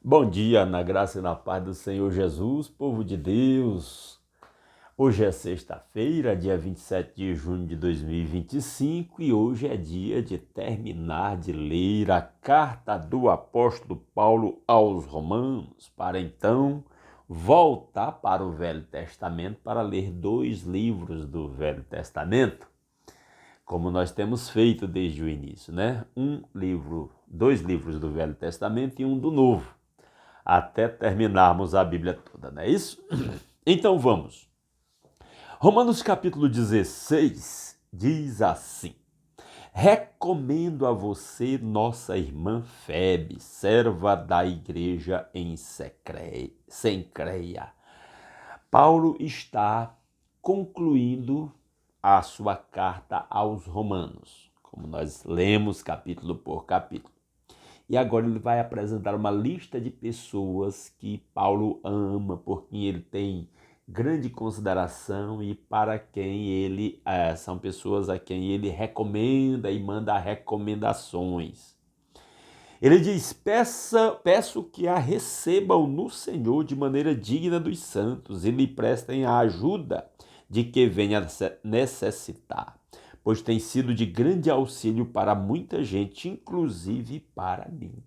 Bom dia, na graça e na paz do Senhor Jesus, povo de Deus. Hoje é sexta-feira, dia 27 de junho de 2025 e hoje é dia de terminar de ler a carta do apóstolo Paulo aos Romanos, para então voltar para o Velho Testamento para ler dois livros do Velho Testamento, como nós temos feito desde o início, né? Dois livros do Velho Testamento e um do Novo, até terminarmos a Bíblia toda, não é isso? Então vamos. Romanos capítulo 16 diz assim: recomendo a você nossa irmã Febe, serva da igreja em Cencreia. Paulo está concluindo a sua carta aos Romanos, como nós lemos capítulo por capítulo. E agora ele vai apresentar uma lista de pessoas que Paulo ama, por quem ele tem grande consideração e para quem ele são pessoas a quem ele recomenda e manda recomendações. Ele diz: peço que a recebam no Senhor de maneira digna dos santos e lhe prestem a ajuda de que venha necessitar, pois tem sido de grande auxílio para muita gente, inclusive para mim.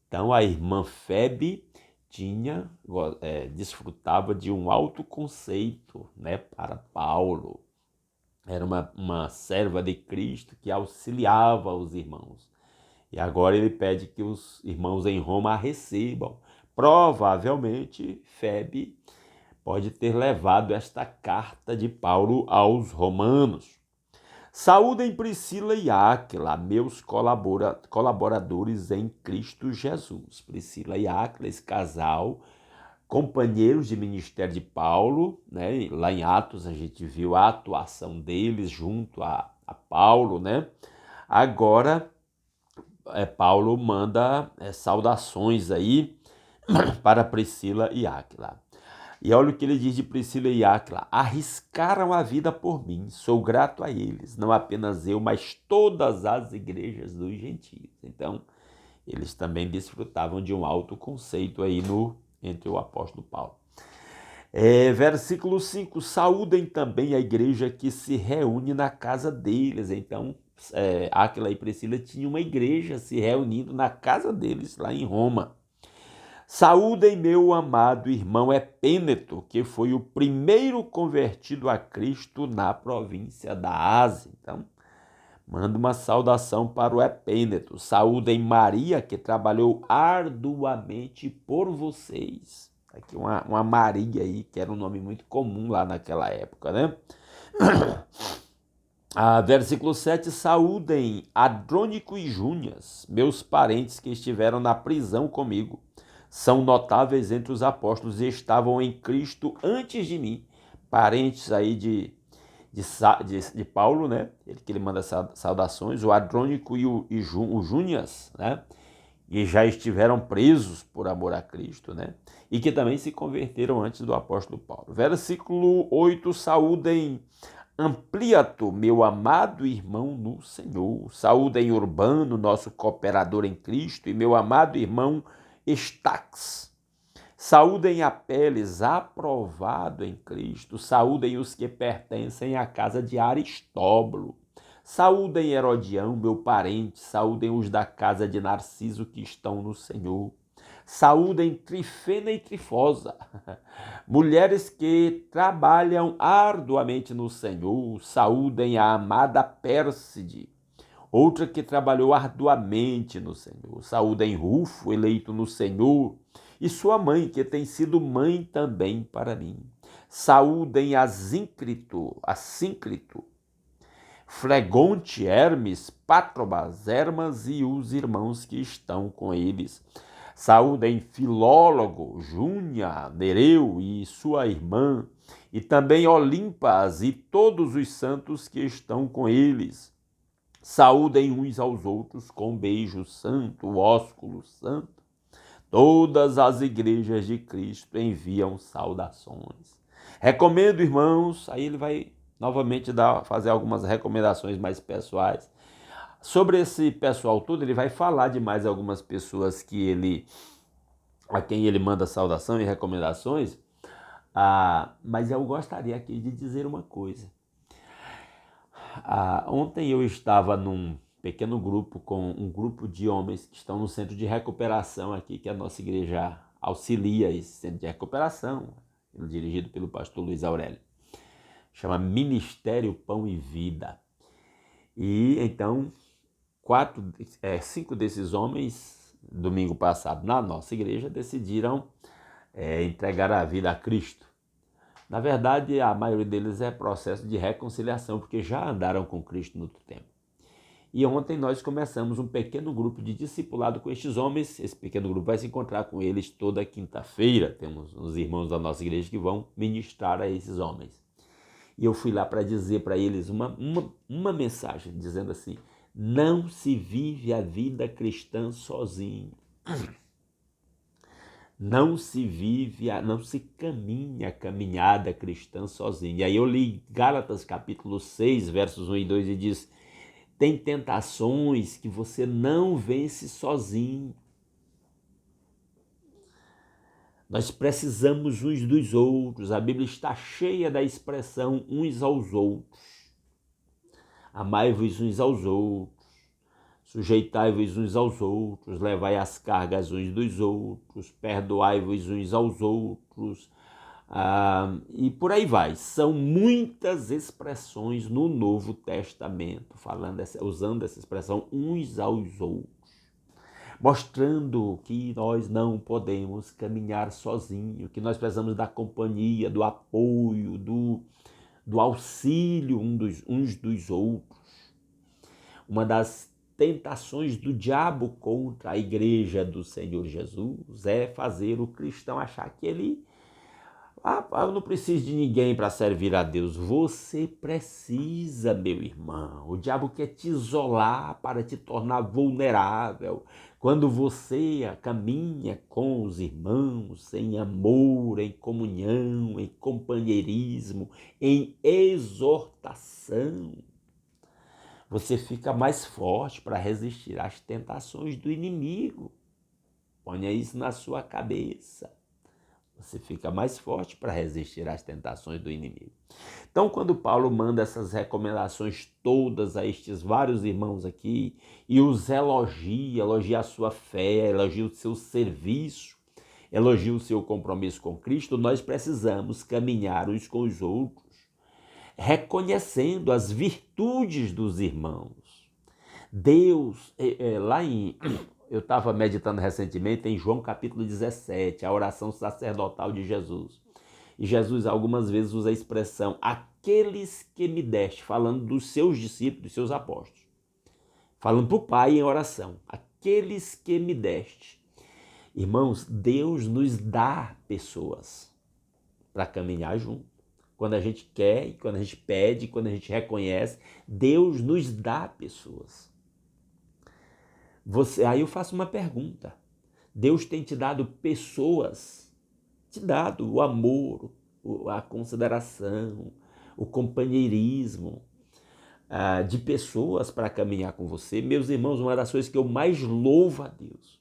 Então a irmã Febe desfrutava de um alto conceito, né, para Paulo. Era uma serva de Cristo que auxiliava os irmãos. E agora ele pede que os irmãos em Roma a recebam. Provavelmente Febe pode ter levado esta carta de Paulo aos romanos. Saúdem Priscila e Áquila, meus colaboradores em Cristo Jesus. Priscila e Áquila, esse casal, companheiros de ministério de Paulo, né? Lá em Atos a gente viu a atuação deles junto a Paulo, né? Agora Paulo manda saudações aí para Priscila e Áquila. E olha o que ele diz de Priscila e Áquila: arriscaram a vida por mim, sou grato a eles, não apenas eu, mas todas as igrejas dos gentios. Então, eles também desfrutavam de um alto conceito aí entre o apóstolo Paulo. Versículo 5: saúdem também a igreja que se reúne na casa deles. Então, Áquila e Priscila tinham uma igreja se reunindo na casa deles, lá em Roma. Saúdem meu amado irmão Epêneto, que foi o primeiro convertido a Cristo na província da Ásia. Então, manda uma saudação para o Epêneto. Saúdem Maria, que trabalhou arduamente por vocês. Aqui uma Maria aí, que era um nome muito comum lá naquela época, né? Versículo 7, saúdem Adrônico e Júnias, meus parentes que estiveram na prisão comigo. São notáveis entre os apóstolos e estavam em Cristo antes de mim. Parentes aí de Paulo, né? Ele manda saudações, o Adrônico e o Júnias, né? E já estiveram presos por amor a Cristo, né? E que também se converteram antes do apóstolo Paulo. Versículo 8, saúdem Ampliato, meu amado irmão no Senhor. Saúdem Urbano, nosso cooperador em Cristo, e meu amado irmão Estax. Saúdem Apeles, aprovado em Cristo. Saúdem os que pertencem à casa de Aristóbulo. Saúdem Herodião, meu parente. Saúdem os da casa de Narciso que estão no Senhor. Saúdem Trifena e Trifosa, mulheres que trabalham arduamente no Senhor. Saúdem a amada Pérside, outra que trabalhou arduamente no Senhor. Saúdem Rufo, eleito no Senhor, e sua mãe, que tem sido mãe também para mim. Saúdem Assíncrito, Flegonte, Hermes, Patrobas, Hermas e os irmãos que estão com eles. Saúdem Filólogo, Júnia, Nereu e sua irmã, e também Olimpas e todos os santos que estão com eles. Saúdem uns aos outros com beijo santo, ósculo santo. Todas as igrejas de Cristo enviam saudações. Recomendo, irmãos, aí ele vai novamente fazer algumas recomendações mais pessoais. Sobre esse pessoal todo, ele vai falar de mais algumas pessoas que ele a quem ele manda saudação e recomendações, mas eu gostaria aqui de dizer uma coisa. Ontem eu estava num pequeno grupo com um grupo de homens que estão no centro de recuperação aqui, que a nossa igreja auxilia esse centro de recuperação, dirigido pelo pastor Luiz Aurélio. Chama Ministério Pão e Vida. E então, 5 desses homens, domingo passado, na nossa igreja, decidiram entregar a vida a Cristo. Na verdade, a maioria deles é processo de reconciliação, porque já andaram com Cristo no outro tempo. E ontem nós começamos um pequeno grupo de discipulado com estes homens. Esse pequeno grupo vai se encontrar com eles toda quinta-feira. Temos uns irmãos da nossa igreja que vão ministrar a esses homens. E eu fui lá para dizer para eles uma mensagem, dizendo assim: não se vive a vida cristã sozinho. Não se caminha a caminhada cristã sozinho. E aí eu li Gálatas capítulo 6, versos 1 e 2 e diz: tem tentações que você não vence sozinho. Nós precisamos uns dos outros. A Bíblia está cheia da expressão uns aos outros. Amai-vos uns aos outros, sujeitai-vos uns aos outros, levai as cargas uns dos outros, perdoai-vos uns aos outros, e por aí vai. São muitas expressões no Novo Testamento, usando essa expressão uns aos outros, mostrando que nós não podemos caminhar sozinhos, que nós precisamos da companhia, do apoio, do auxílio uns dos outros. Uma das tentações do diabo contra a igreja do Senhor Jesus é fazer o cristão achar que ele eu não preciso de ninguém para servir a Deus. Você precisa, meu irmão. O diabo quer te isolar para te tornar vulnerável. Quando você caminha com os irmãos em amor, em comunhão, em companheirismo, em exortação, você fica mais forte para resistir às tentações do inimigo. Ponha isso na sua cabeça. Você fica mais forte para resistir às tentações do inimigo. Então, quando Paulo manda essas recomendações todas a estes vários irmãos aqui e os elogia a sua fé, elogia o seu serviço, elogia o seu compromisso com Cristo, nós precisamos caminhar uns com os outros, reconhecendo as virtudes dos irmãos. Deus, eu estava meditando recentemente em João capítulo 17, a oração sacerdotal de Jesus. E Jesus algumas vezes usa a expressão aqueles que me deste, falando dos seus discípulos, dos seus apóstolos. Falando para o Pai em oração, aqueles que me deste. Irmãos, Deus nos dá pessoas para caminhar junto. Quando a gente quer, quando a gente pede, quando a gente reconhece, Deus nos dá pessoas. Aí eu faço uma pergunta. Deus tem te dado pessoas, te dado o amor, a consideração, o companheirismo de pessoas para caminhar com você. Meus irmãos, uma das coisas que eu mais louvo a Deus.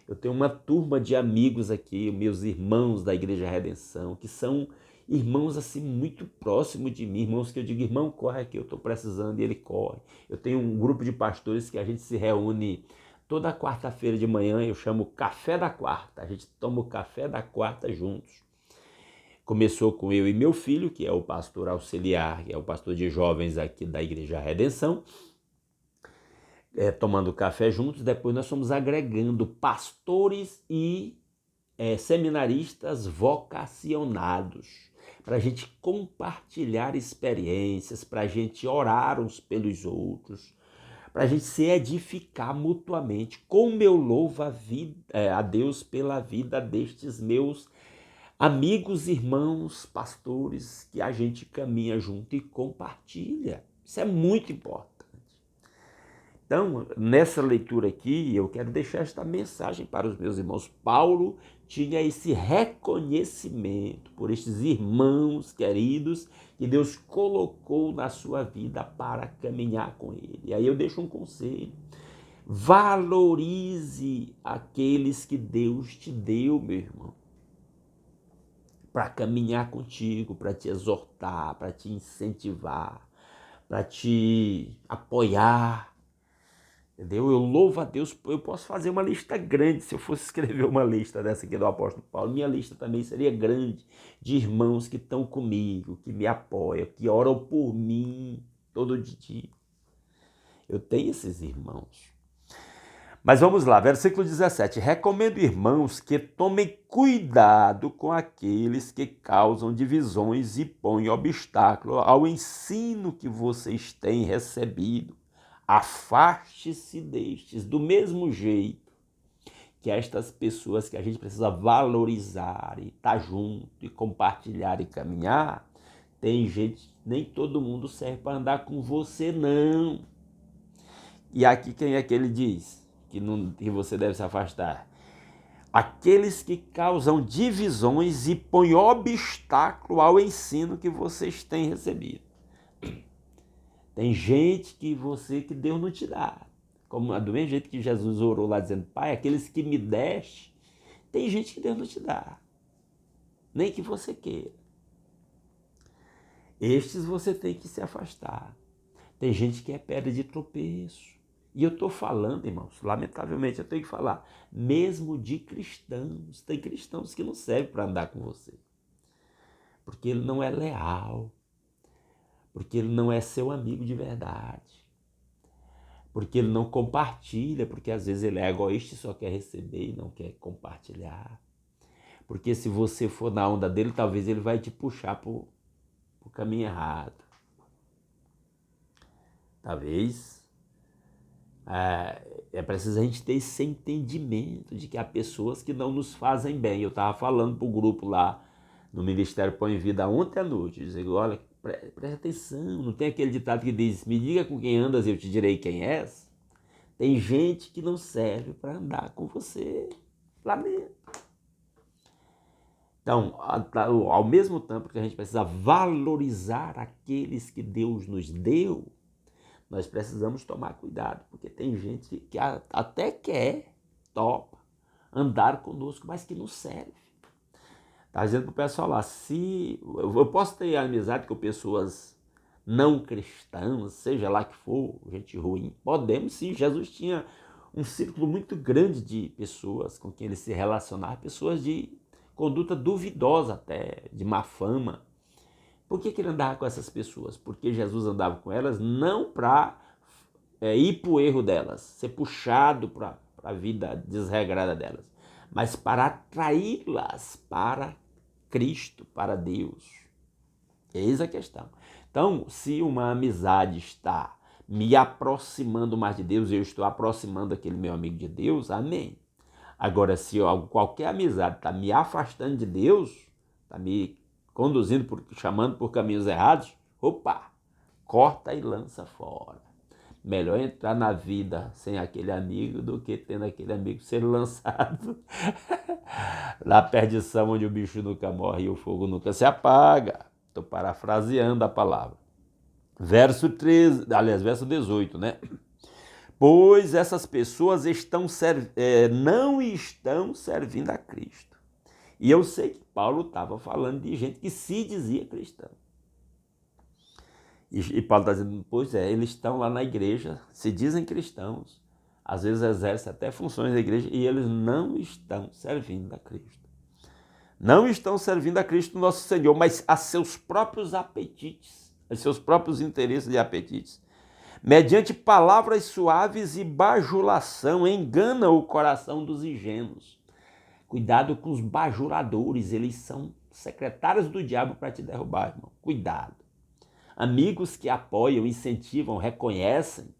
Eu tenho uma turma de amigos aqui, meus irmãos da Igreja Redenção, que são irmãos assim muito próximos de mim, irmãos que eu digo, irmão, corre aqui, eu estou precisando, e ele corre. Eu tenho um grupo de pastores que a gente se reúne toda quarta-feira de manhã, eu chamo Café da Quarta, a gente toma o Café da Quarta juntos. Começou com eu e meu filho, que é o pastor auxiliar, que é o pastor de jovens aqui da Igreja Redenção, tomando café juntos. Depois nós fomos agregando pastores e seminaristas vocacionados, para a gente compartilhar experiências, para a gente orar uns pelos outros, para a gente se edificar mutuamente. Como eu louvo a Deus pela vida destes meus amigos, irmãos, pastores, que a gente caminha junto e compartilha. Isso é muito importante. Então, nessa leitura aqui, eu quero deixar esta mensagem para os meus irmãos. Paulo tinha esse reconhecimento por estes irmãos queridos que Deus colocou na sua vida para caminhar com ele. E aí eu deixo um conselho. Valorize aqueles que Deus te deu, meu irmão, para caminhar contigo, para te exortar, para te incentivar, para te apoiar. Entendeu? Eu louvo a Deus, eu posso fazer uma lista grande, se eu fosse escrever uma lista dessa aqui do apóstolo Paulo, minha lista também seria grande, de irmãos que estão comigo, que me apoiam, que oram por mim todo dia. Eu tenho esses irmãos. Mas vamos lá, versículo 17. Recomendo, irmãos, que tomem cuidado com aqueles que causam divisões e põem obstáculo ao ensino que vocês têm recebido. Afaste-se destes, do mesmo jeito que estas pessoas que a gente precisa valorizar e estar junto e compartilhar e caminhar, tem gente, nem todo mundo serve para andar com você, não. E aqui quem é que ele diz que você deve se afastar? Aqueles que causam divisões e põem obstáculo ao ensino que vocês têm recebido. Tem gente que Deus não te dá. Como do mesmo jeito que Jesus orou lá dizendo, Pai, aqueles que me deste, tem gente que Deus não te dá. Nem que você queira. Estes você tem que se afastar. Tem gente que é pedra de tropeço. E eu estou falando, irmãos, lamentavelmente eu tenho que falar, mesmo de cristãos. Tem cristãos que não servem para andar com você. Porque ele não é leal. Porque ele não é seu amigo de verdade. Porque ele não compartilha, porque às vezes ele é egoísta e só quer receber e não quer compartilhar. Porque se você for na onda dele, talvez ele vai te puxar para o caminho errado. Talvez é preciso a gente ter esse entendimento de que há pessoas que não nos fazem bem. Eu estava falando para o grupo lá no Ministério Põe Vida ontem à noite, dizendo, olha, presta atenção, não tem aquele ditado que diz, me diga com quem andas e eu te direi quem és? Tem gente que não serve para andar com você. Lamento. Então, ao mesmo tempo que a gente precisa valorizar aqueles que Deus nos deu, nós precisamos tomar cuidado, porque tem gente que até quer, topa, andar conosco, mas que não serve. Está dizendo para o pessoal lá, se eu posso ter amizade com pessoas não cristãs, seja lá que for, gente ruim, podemos sim. Jesus tinha um círculo muito grande de pessoas com quem ele se relacionava, pessoas de conduta duvidosa até, de má fama. Por que ele andava com essas pessoas? Porque Jesus andava com elas não para ir para o erro delas, ser puxado para a vida desregrada delas, mas para atraí-las para Cristo, para Deus. Eis a questão. Então, se uma amizade está me aproximando mais de Deus, eu estou aproximando aquele meu amigo de Deus, amém. Agora, se qualquer amizade está me afastando de Deus, está me conduzindo, chamando por caminhos errados, opa, corta e lança fora. Melhor entrar na vida sem aquele amigo do que tendo aquele amigo ser lançado na perdição, onde o bicho nunca morre e o fogo nunca se apaga. Estou parafraseando a palavra. Verso 18, né? Pois essas pessoas não estão servindo a Cristo. E eu sei que Paulo estava falando de gente que se dizia cristão. E Paulo está dizendo, pois eles estão lá na igreja, se dizem cristãos, às vezes exercem até funções da igreja e eles não estão servindo a Cristo. Não estão servindo a Cristo nosso Senhor, mas a seus próprios apetites, a seus próprios interesses e apetites. Mediante palavras suaves e bajulação, engana o coração dos ingênuos. Cuidado com os bajuladores, eles são secretários do diabo para te derrubar, irmão. Cuidado. Amigos que apoiam, incentivam, reconhecem,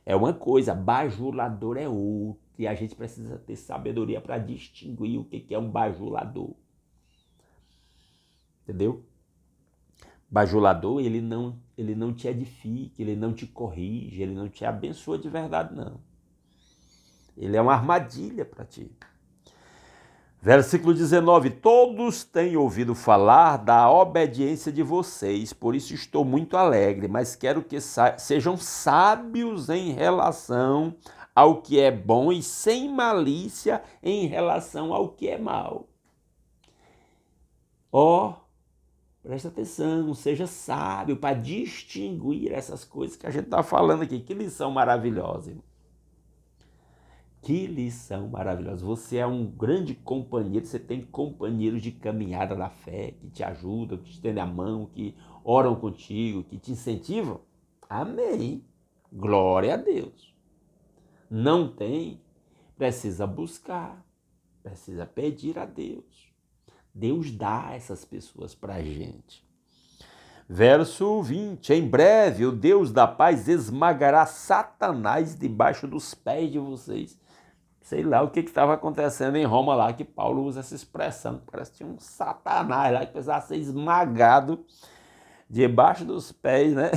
é uma coisa, bajulador é outra. E a gente precisa ter sabedoria para distinguir o que é um bajulador. Entendeu? Bajulador, ele não te edifica, ele não te corrige, ele não te abençoa de verdade, não. Ele é uma armadilha para ti. Versículo 19, todos têm ouvido falar da obediência de vocês, por isso estou muito alegre, mas quero que sejam sábios em relação ao que é bom e sem malícia em relação ao que é mal. Ó, presta atenção, seja sábio para distinguir essas coisas que a gente está falando aqui. Que lição maravilhosa, irmão. Que lição maravilhosa. Você é um grande companheiro, você tem companheiros de caminhada da fé, que te ajudam, que te estendem a mão, que oram contigo, que te incentivam. Amém. Glória a Deus. Não tem, precisa buscar, precisa pedir a Deus. Deus dá essas pessoas para a gente. Verso 20, em breve o Deus da paz esmagará Satanás debaixo dos pés de vocês. Sei lá o que estava acontecendo em Roma lá, que Paulo usa essa expressão. Parece que tinha um Satanás lá que precisava ser esmagado debaixo dos pés, né?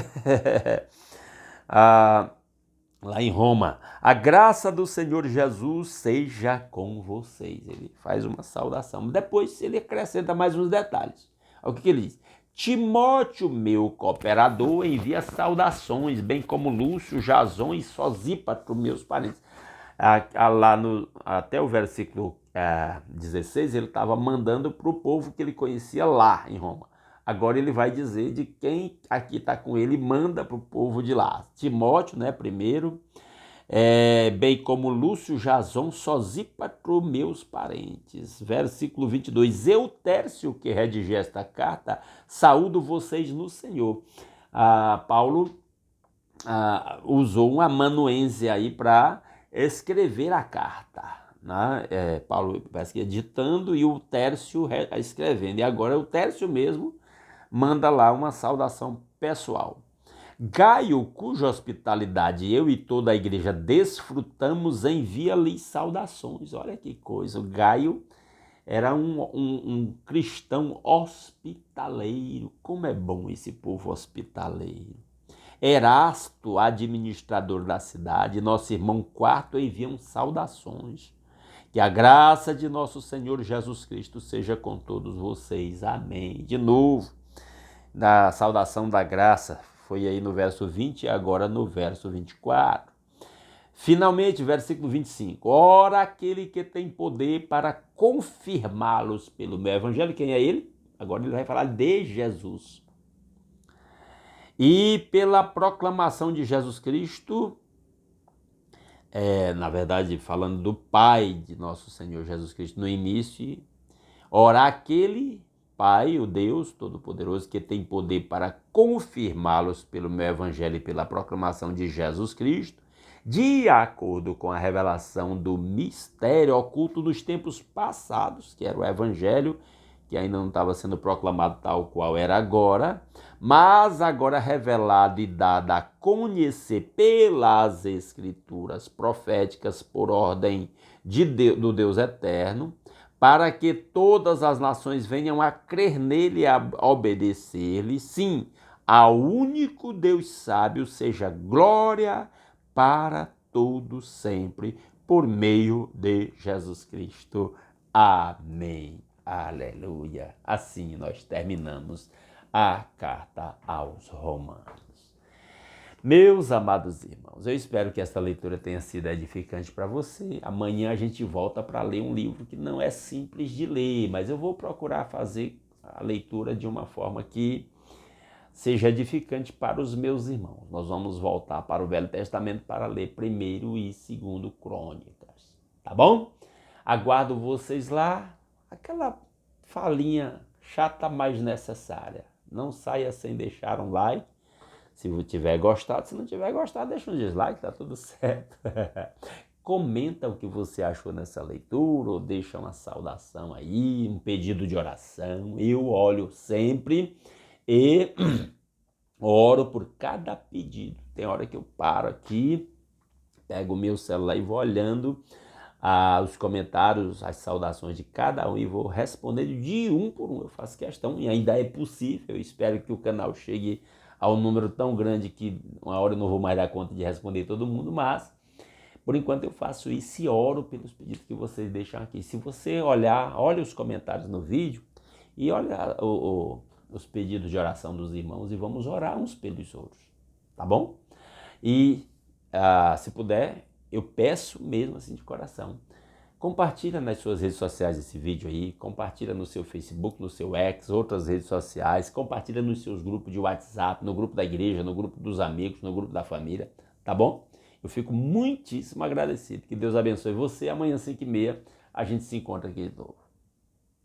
Lá em Roma. A graça do Senhor Jesus seja com vocês. Ele faz uma saudação. Depois ele acrescenta mais uns detalhes. Olha o que ele diz. Timóteo, meu cooperador, envia saudações, bem como Lúcio, Jason e Sosípatro, meus parentes. Até o versículo 16, ele estava mandando para o povo que ele conhecia lá em Roma. Agora ele vai dizer de quem aqui está com ele, manda para o povo de lá. Timóteo, né, primeiro, bem como Lúcio, Jason, Sosípatro, meus parentes. Versículo 22, eu, Tércio, que redigi esta carta, saúdo vocês no Senhor. Paulo usou um amanuense aí para escrever a carta, né? Paulo parece que ditando e o Tércio escrevendo. E agora o Tércio mesmo manda lá uma saudação pessoal. Gaio, cuja hospitalidade eu e toda a igreja desfrutamos, envia-lhes saudações. Olha que coisa, o Gaio era um cristão hospitaleiro. Como é bom esse povo hospitaleiro. Erasto, administrador da cidade, nosso irmão Quarto enviam saudações. Que a graça de nosso Senhor Jesus Cristo seja com todos vocês. Amém. De novo, na saudação da graça, foi aí no verso 20 e agora no verso 24. Finalmente, versículo 25. Ora, aquele que tem poder para confirmá-los pelo meu evangelho, quem é ele? Agora ele vai falar de Jesus. E pela proclamação de Jesus Cristo, na verdade, falando do Pai de nosso Senhor Jesus Cristo no início, ora aquele Pai, o Deus Todo-Poderoso, que tem poder para confirmá-los pelo meu evangelho e pela proclamação de Jesus Cristo, de acordo com a revelação do mistério oculto dos tempos passados, que era o evangelho, que ainda não estava sendo proclamado tal qual era agora, mas agora revelado e dado a conhecer pelas escrituras proféticas por ordem do Deus eterno, para que todas as nações venham a crer nele e a obedecer-lhe. Sim, ao único Deus sábio seja glória para todos sempre, por meio de Jesus Cristo. Amém. Aleluia. Assim nós terminamos a carta aos Romanos. Meus amados irmãos, eu espero que esta leitura tenha sido edificante para você. Amanhã a gente volta para ler um livro que não é simples de ler, mas eu vou procurar fazer a leitura de uma forma que seja edificante para os meus irmãos. Nós vamos voltar para o Velho Testamento para ler 1º e 2º Crônicas, tá bom? Aguardo vocês lá. Aquela falinha chata, mas necessária. Não saia sem deixar um like. Se tiver gostado, se não tiver gostado, deixa um dislike, tá tudo certo. Comenta o que você achou nessa leitura, ou deixa uma saudação aí, um pedido de oração. Eu olho sempre e oro por cada pedido. Tem hora que eu paro aqui, pego o meu celular e vou olhando os comentários, as saudações de cada um e vou responder de um por um. Eu faço questão e ainda é possível. Eu espero que o canal chegue ao número tão grande que uma hora eu não vou mais dar conta de responder todo mundo, mas por enquanto eu faço isso e oro pelos pedidos que vocês deixam aqui. Se você olha os comentários no vídeo e olha os pedidos de oração dos irmãos e vamos orar uns pelos outros, tá bom? E se puder, Eu peço mesmo assim de coração. Compartilha nas suas redes sociais esse vídeo aí, compartilha no seu Facebook, no seu X, outras redes sociais, compartilha nos seus grupos de WhatsApp, no grupo da igreja, no grupo dos amigos, no grupo da família, tá bom? Eu fico muitíssimo agradecido. Que Deus abençoe você. Amanhã, 5h30, a gente se encontra aqui de novo.